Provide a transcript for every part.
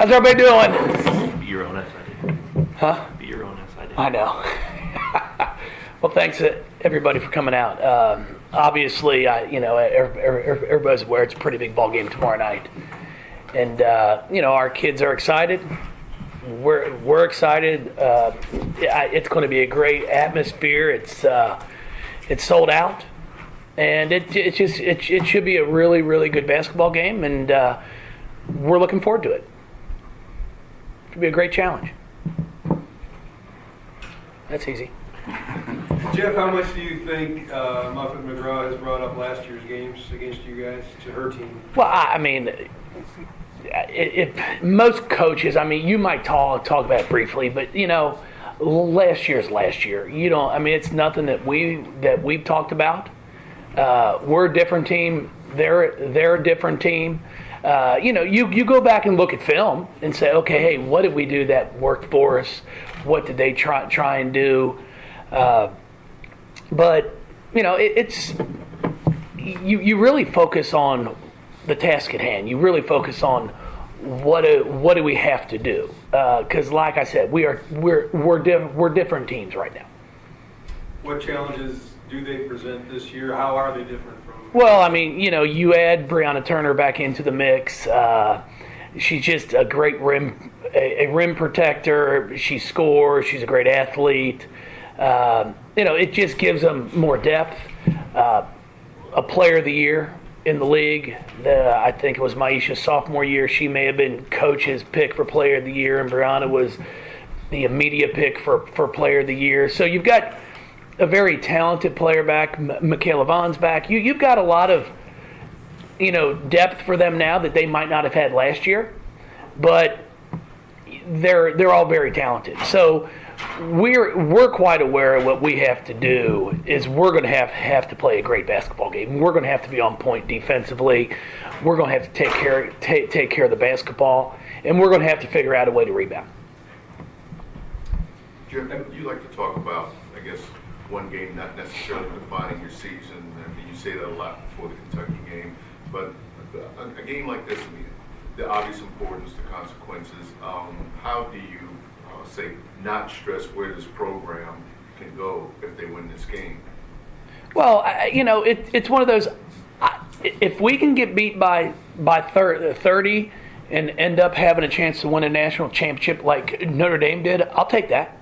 How's everybody doing? Be your own SID. Huh? Be your own SID. I know. Well, thanks everybody for coming out. Obviously, everybody's aware it's a pretty big ball game tomorrow night, and our kids are excited. We're excited. It's going to be a great atmosphere. It's sold out, and it should be a really, really good basketball game, and we're looking forward to it. It should be a great challenge. That's easy. Jeff, how much do you think Muffet McGraw has brought up last year's games against you guys to her team? Well, I mean, most coaches, I mean, you might talk about it briefly, but last year's last year. It's nothing that we've talked about. We're a different team. They're a different team. You go back and look at film and say, okay, hey, what did we do that worked for us? What did they try and do? But it's you really focus on the task at hand. You really focus on what do we have to do? Because, like I said, we're different teams right now. What challenges do they present this year? How are they different from? Well, I mean, you add Brianna Turner back into the mix. She's just a great rim protector. She scores. She's a great athlete. It just gives them more depth. A player of the year in the league. I think it was Maisha's sophomore year. She may have been coach's pick for player of the year, and Brianna was the immediate pick for player of the year. So you've got a very talented player back. Michaela Vaughn's back. You've got a lot of depth for them now that they might not have had last year, but they're all very talented. So we're quite aware of what we have to do is we're going to have to play a great basketball game. We're going to have to be on point defensively. We're going to have to take care of the basketball, and we're going to have to figure out a way to rebound. Jeff, you like to talk about, I guess, one game not necessarily defining your season. I mean, you say that a lot before the Kentucky game, but a game like this, I mean, the obvious importance, the consequences. How do you say not stress where this program can go if they win this game? Well, it's one of those. If we can get beat by 30 and end up having a chance to win a national championship like Notre Dame did, I'll take that.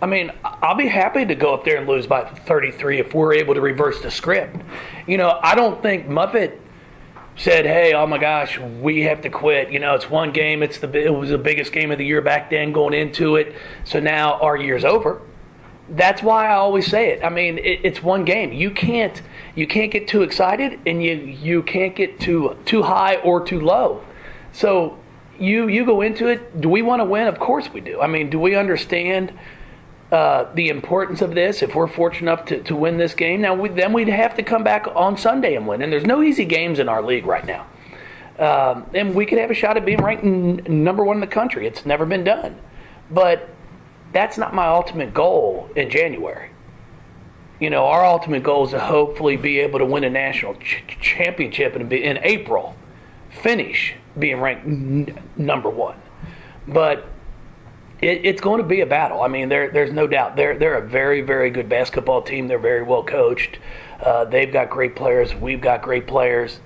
I mean, I'll be happy to go up there and lose by 33 if we're able to reverse the script. I don't think Muffet said, hey, oh my gosh, we have to quit. It's one game. It was the biggest game of the year back then going into it. So now our year's over. That's why I always say it. I mean, it's one game. You can't get too excited, and you can't get too high or too low. So you go into it. Do we want to win? Of course we do. I mean, do we understand the importance of this? If we're fortunate enough to win this game, then we'd have to come back on Sunday and win. And there's no easy games in our league right now. And we could have a shot at being ranked number one in the country. It's never been done. But that's not my ultimate goal in January. Our ultimate goal is to hopefully be able to win a national championship and in April, finish being ranked number one. But it's going to be a battle. I mean, there's no doubt. They're a very, very good basketball team. They're very well coached. They've got great players. We've got great players.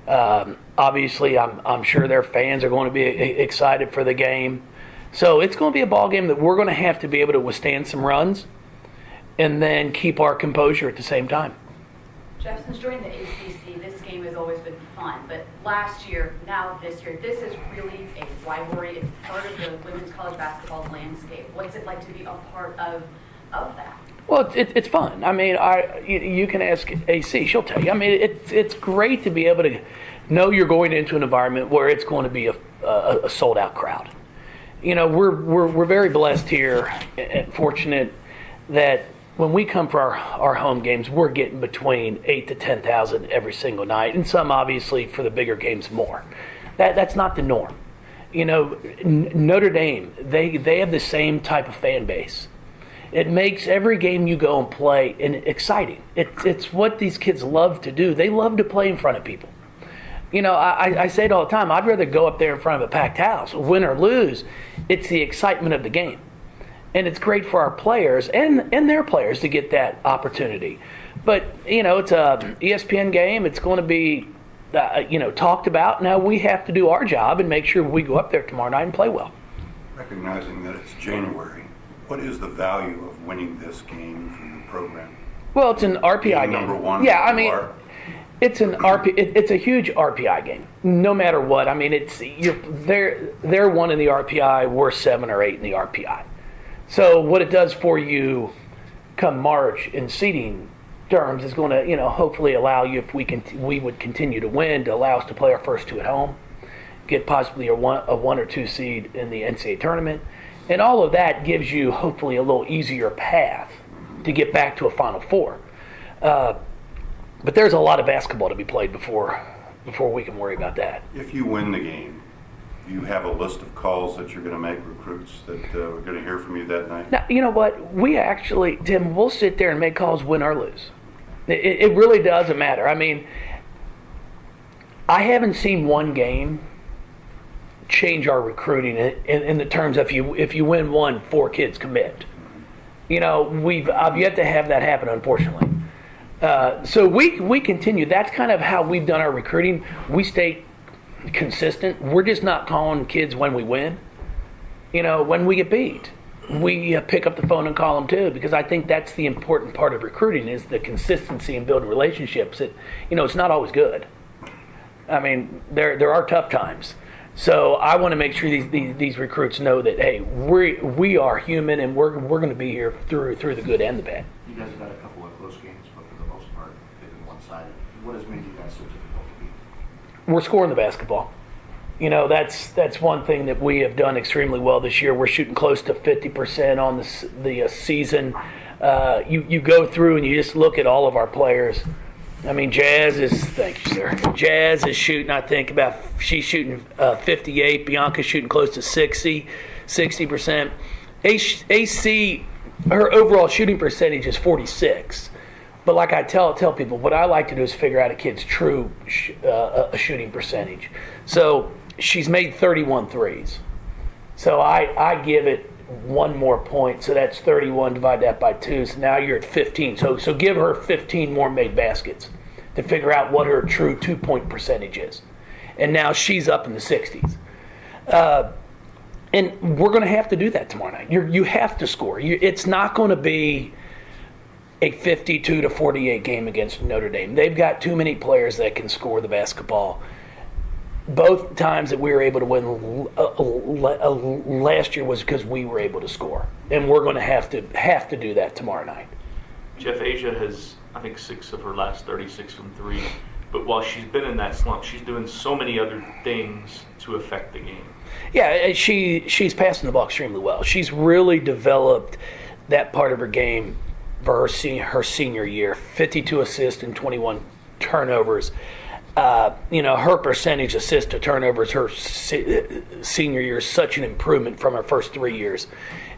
Obviously, I'm sure their fans are going to be excited for the game. So it's going to be a ball game that we're going to have to be able to withstand some runs and then keep our composure at the same time. Jeff, since joining the ACC, this game has always been fun, but last year, now this year, this is really a rivalry. It's part of the women's college basketball landscape. What's it like to be a part of that? Well, it's fun. I mean, you can ask AC; she'll tell you. I mean, it's great to be able to know you're going into an environment where it's going to be a sold out crowd. We're very blessed here and fortunate that when we come for our home games, we're getting between 8,000 to 10,000 every single night, and some obviously for the bigger games more. That's not the norm. Notre Dame, they have the same type of fan base. It makes every game you go and play exciting. It's what these kids love to do. They love to play in front of people. I say it all the time. I'd rather go up there in front of a packed house, win or lose. It's the excitement of the game. And it's great for our players and their players to get that opportunity. But, it's a ESPN game. It's going to be, talked about. Now we have to do our job and make sure we go up there tomorrow night and play well. Recognizing that it's January, what is the value of winning this game for your program? Well, it's an RPI game. Number one. Yeah, I mean, it's an it's a huge RPI game. No matter what, I mean, they're 1 in the RPI, we're 7 or 8 in the RPI. So what it does for you come March in seeding terms is going to, hopefully allow you, if we would continue to win, to allow us to play our first 2 at home, get possibly a 1 or 2 seed in the NCAA tournament, and all of that gives you hopefully a little easier path to get back to a Final Four. But there's a lot of basketball to be played before we can worry about that. If you win the game, do you have a list of calls that you're going to make, recruits that we're going to hear from you that night? Now, you know what? We actually, Tim, we'll sit there and make calls win or lose. It really doesn't matter. I mean, I haven't seen one game change our recruiting in the terms of if you win 1, 4 kids commit. I've yet to have that happen, unfortunately. So we continue. That's kind of how we've done our recruiting. We stay consistent. We're just not calling kids when we win. When we get beat, we pick up the phone and call them too, because I think that's the important part of recruiting is the consistency and building relationships. It's not always good. I mean, there are tough times. So I want to make sure these recruits know that, hey, we are human and we're going to be here through the good and the bad. You guys have had a couple of close games, but for the most part, they've been one-sided. What has made you guys so difficult to beat? We're scoring the basketball. That's one thing that we have done extremely well this year. We're shooting close to 50% on the season. You go through and you just look at all of our players. I mean, thank you, sir. Jazz is shooting, I think, she's shooting 58. Bianca's shooting close to 60%. AC, her overall shooting percentage is 46. But like I tell people, what I like to do is figure out a kid's true shooting percentage. So she's made 31 threes. So I give it 1 more point. So that's 31, divide that by 2. So now you're at 15. So give her 15 more made baskets to figure out what her true 2-point percentage is. And now she's up in the 60s. And we're going to have to do that tomorrow night. You have to score. It's not going to be a 52-48 game against Notre Dame. They've got too many players that can score the basketball. Both times that we were able to win last year was because we were able to score, and we're going to have to do that tomorrow night. Jeff, Asia has, I think, 6 of her last 36 from 3. But while she's been in that slump, she's doing so many other things to affect the game. Yeah, she's passing the ball extremely well. She's really developed that part of her game for her senior year. 52 assists and 21 turnovers. Her percentage assist to turnovers her senior year is such an improvement from her first 3 years.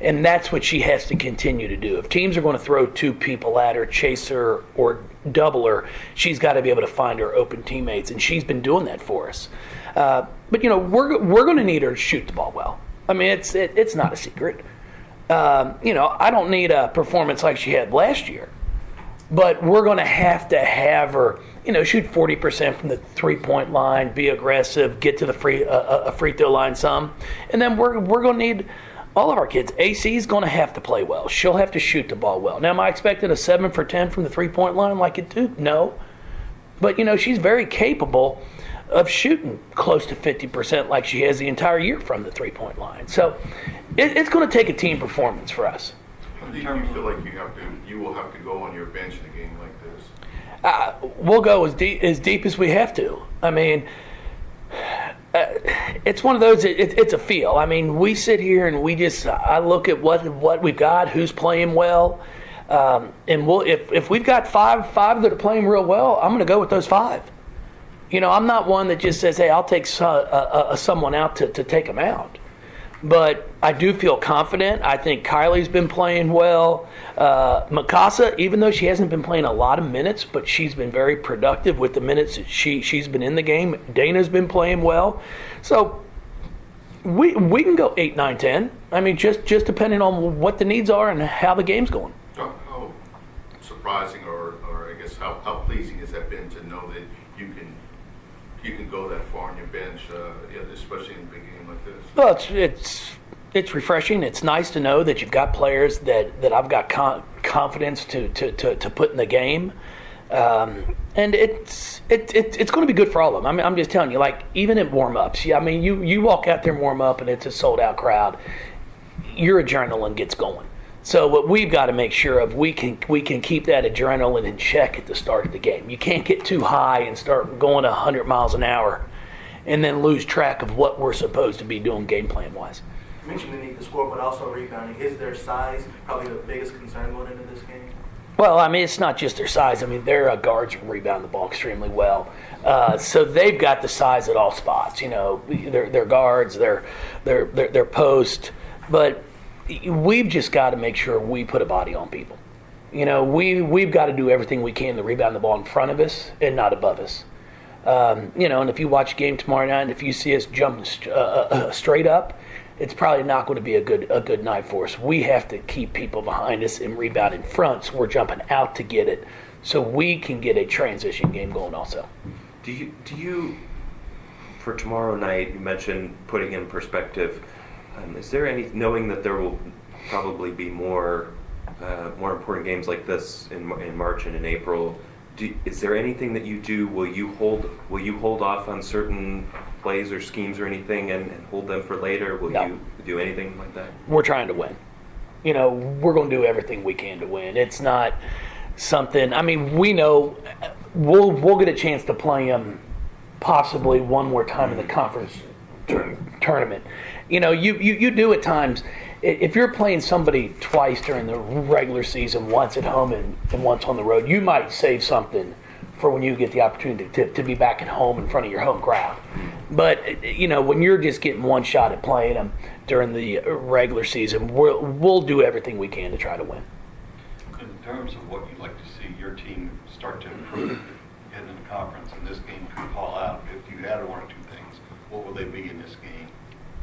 And that's what she has to continue to do. If teams are going to throw 2 people at her, chase her, or double her, she's got to be able to find her open teammates, and she's been doing that for us. But we're going to need her to shoot the ball well. I mean, it's not a secret. I don't need a performance like she had last year, but we're going to have her, shoot 40% from the 3-point line, be aggressive, get to the free throw line some, and then we're going to need all of our kids. AC is going to have to play well. She'll have to shoot the ball well. Now, am I expecting a 7 for 10 from the 3-point line like it do? No, but she's very capable of shooting close to 50% like she has the entire year from the 3-point line. So it's going to take a team performance for us. Do you feel like you will have to go on your bench in a game like this? We'll go as deep as we have to. I mean, it's one of those. It's a feel. I mean, we sit here and I look at what we've got, who's playing well, and if we've got five that are playing real well, I'm going to go with those 5. I'm not one that just says, hey, I'll take someone out to take them out. But I do feel confident. I think Kylie's been playing well. Mikasa, even though she hasn't been playing a lot of minutes, but she's been very productive with the minutes that she's been in the game. Dana's been playing well. So we can go 8, 9, 10. I mean, just depending on what the needs are and how the game's going. How surprising or I guess how pleasing has that been to know that you can go that far on your bench, especially in a big game like this? Well, it's refreshing. It's nice to know that you've got players that I've got confidence to put in the game, and it's going to be good for all of them. I mean, I'm just telling you, like even at warm-ups. I mean, you walk out there and warm up, and it's a sold-out crowd. Your adrenaline gets going. So what we've got to make sure of, we can keep that adrenaline in check at the start of the game. You can't get too high and start going 100 miles an hour and then lose track of what we're supposed to be doing game plan wise. You mentioned the need to score, but also rebounding. Is their size probably the biggest concern going into this game? Well, I mean, it's not just their size. I mean, their guards rebound the ball extremely well. So they've got the size at all spots. You know, their guards, their post, but we've just got to make sure we put a body on people. You know, we've got to do everything we can to rebound the ball in front of us and not above us. You know, and if you watch a game tomorrow night, and if you see us jumping straight up, it's probably not going to be a good night for us. We have to keep people behind us and rebound in front, so we're jumping out to get it, so we can get a transition game going also. Do you for tomorrow night, you mentioned putting in perspective. Is there any, knowing that there will probably be more important games like this in March and in April, is there anything that you do? Will you hold off on certain plays or schemes or anything and hold them for later? Will you do anything like that? We're trying to win. You know, we're going to do everything we can to win. It's not something. I mean, we know we'll get a chance to play them possibly one more time in the conference tournament. You know, you do at times. If you're playing somebody twice during the regular season, once at home and once on the road, you might save something for when you get the opportunity to be back at home in front of your home crowd. But, you know, when you're just getting one shot at playing them during the regular season, we'll do everything we can to try to win. In terms of what you'd like to see your team start to improve heading into the conference, and this game could call out, if you had one or two things, what would they be in this game?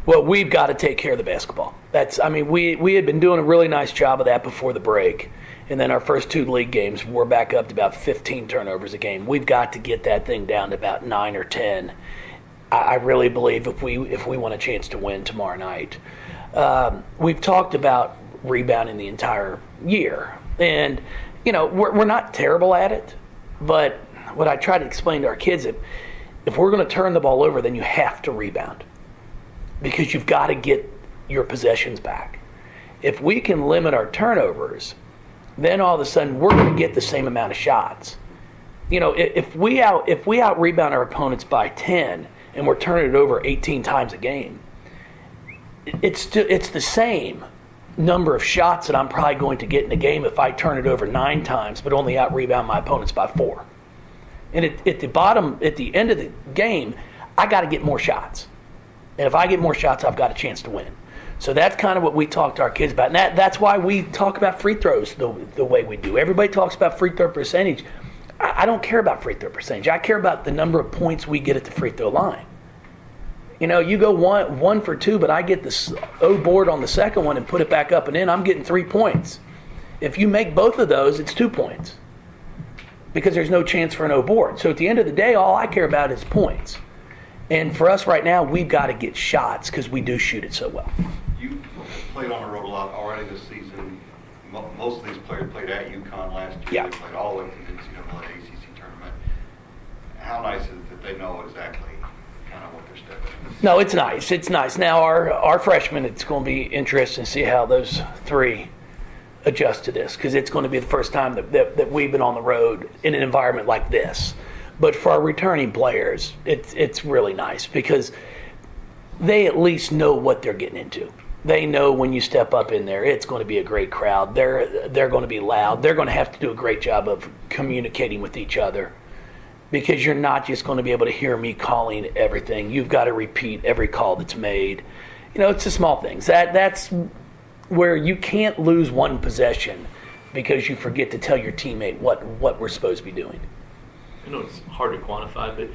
Well, we've got to take care of the basketball. We had been doing a really nice job of that before the break. And then our first two league games, we're back up to about 15 turnovers a game. We've got to get that thing down to about 9 or 10. I really believe if we want a chance to win tomorrow night. We've talked about rebounding the entire year. And, you know, we're not terrible at it. But what I try to explain to our kids, if we're going to turn the ball over, then you have to rebound. Because you've got to get your possessions back. If we can limit our turnovers, then all of a sudden we're going to get the same amount of shots. You know, if we out rebound our opponents by 10 and we're turning it over 18 times a game, it's the same number of shots that I'm probably going to get in a game if I turn it over 9 times but only out rebound my opponents by 4. And at the end of the game, I got to get more shots. And if I get more shots, I've got a chance to win. So that's kind of what we talk to our kids about. And that's why we talk about free throws the way we do. Everybody talks about free throw percentage. I don't care about free throw percentage. I care about the number of points we get at the free throw line. You know, you go one for 2, but I get this O board on the second one and put it back up and in, I'm getting 3 points. If you make both of those, it's 2 points. Because there's no chance for an O board. So at the end of the day, all I care about is points. And for us right now, we've got to get shots because we do shoot it so well. You played on the road a lot already this season. Most of these players played at UConn last year. Yeah. They played all the way through the NCAA ACC tournament. How nice is it that they know exactly kind of what they're stepping into? No, it's nice. It's nice. Now, our freshmen, it's going to be interesting to see how those 3 adjust to this because it's going to be the first time that we've been on the road in an environment like this. But for our returning players, it's really nice because they at least know what they're getting into. They know when you step up in there, it's going to be a great crowd. They're going to be loud. They're going to have to do a great job of communicating with each other because you're not just going to be able to hear me calling everything. You've got to repeat every call that's made. it's the small things. That's where you can't lose one possession because you forget to tell your teammate what we're supposed to be doing. I know it's hard to quantify, but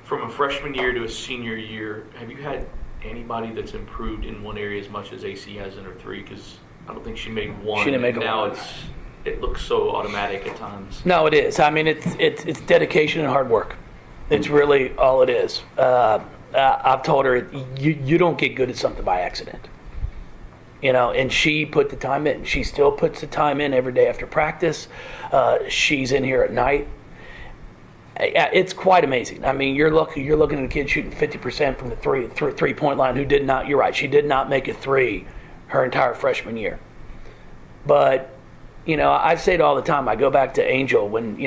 from a freshman year to a senior year, have you had anybody that's improved in one area as much as AC has in her three? Because I don't think she made one. She didn't make now one. It looks so automatic at times. No, it is. I mean, it's dedication and hard work. It's really all it is. I've told her you don't get good at something by accident. And she put the time in. She still puts the time in every day after practice. She's in here at night. It's quite amazing. I mean, you're looking at a kid shooting 50% from the three-point line who did not. You're right. She did not make a three her entire freshman year. But I say it all the time. I go back to Angel when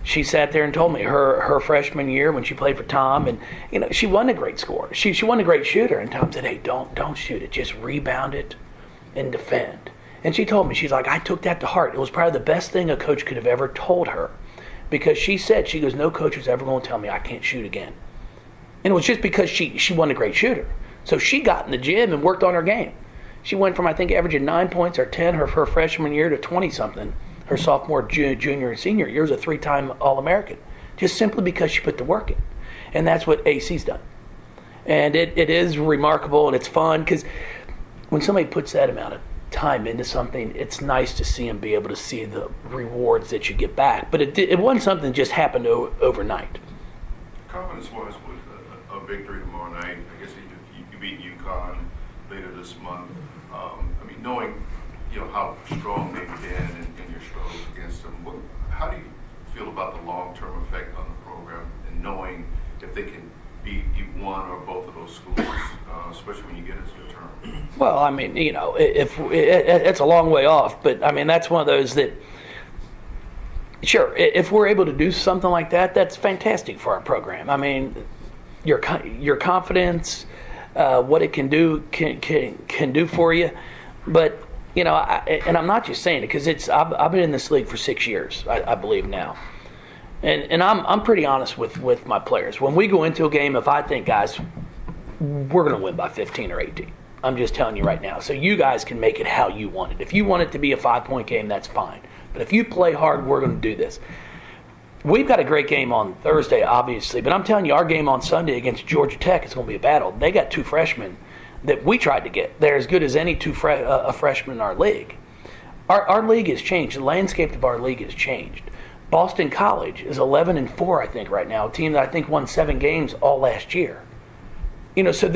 she sat there and told me her freshman year when she played for Tom, and she wasn't a great scorer. She wasn't a great shooter, and Tom said, "Hey, don't shoot it. Just rebound it and defend." And she told me, she's like, I took that to heart. It was probably the best thing a coach could have ever told her, because she goes, no coach is ever going to tell me I can't shoot again. And it was just because she wasn't a great shooter. So she got in the gym and worked on her game. She went from, I think, averaging 9 points or 10 her freshman year to 20-something her sophomore, junior, and senior year. As a 3-time All-American, just simply because she put the work in. And that's what AC's done. And it is remarkable, and it's fun, because when somebody puts that amount of time into something, it's nice to see them be able to see the rewards that you get back. But it wasn't something that just happened overnight. Confidence-wise, with a victory tomorrow night, I guess you beat UConn later this month. Knowing how strong they've been and your struggles against them, how do you feel about the long-term effect on the program, and knowing if they can beat one or both of those schools, especially when you get into the tournament? Well, I mean, if it's a long way off, but I mean, that's one of those that, sure, if we're able to do something like that, that's fantastic for our program. I mean, your confidence, what it can do can do for you. But and I'm not just saying it because I've been in this league for 6 years, I believe now, and I'm pretty honest with my players. When we go into a game, if I think, guys, we're going to win by 15 or 18, I'm just telling you right now. So you guys can make it how you want it. If you want it to be a 5-point game, that's fine. But if you play hard, we're going to do this. We've got a great game on Thursday, obviously, but I'm telling you, our game on Sunday against Georgia Tech is going to be a battle. They got 2 freshmen that we tried to get. They're as good as any 2 freshmen in our league. Our league has changed. The landscape of our league has changed. Boston College is 11-4, I think, right now. A team that I think won 7 games all last year. So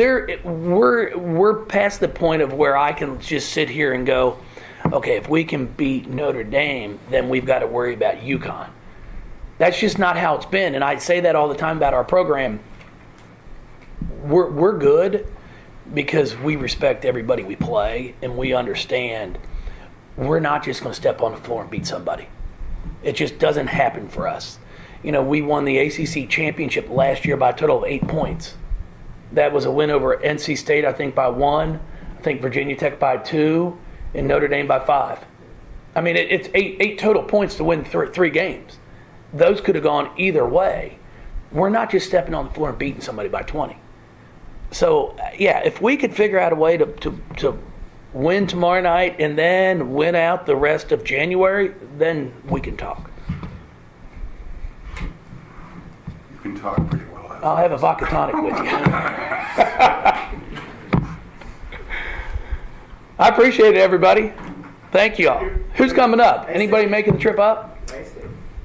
we're past the point of where I can just sit here and go, okay, if we can beat Notre Dame, then we've got to worry about UConn. That's just not how it's been, and I say that all the time about our program. We're good because we respect everybody we play, and we understand we're not just going to step on the floor and beat somebody. It just doesn't happen for us. We won the ACC championship last year by a total of 8 points. That was a win over NC State, I think, by 1. I think Virginia Tech by 2, and Notre Dame by 5. I mean, it's eight total points to win 3 games. Those could have gone either way. We're not just stepping on the floor and beating somebody by 20. So, yeah, if we could figure out a way to win tomorrow night and then win out the rest of January, then we can talk. You can talk pretty well. I'll have a vodka tonic with you. I appreciate it, everybody. Thank you all. Who's coming up? Anybody making the trip up?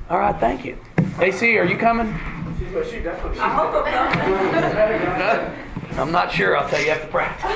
All right, thank you. AC, are you coming? I hope I'm not. I'm not sure. I'll tell you after practice.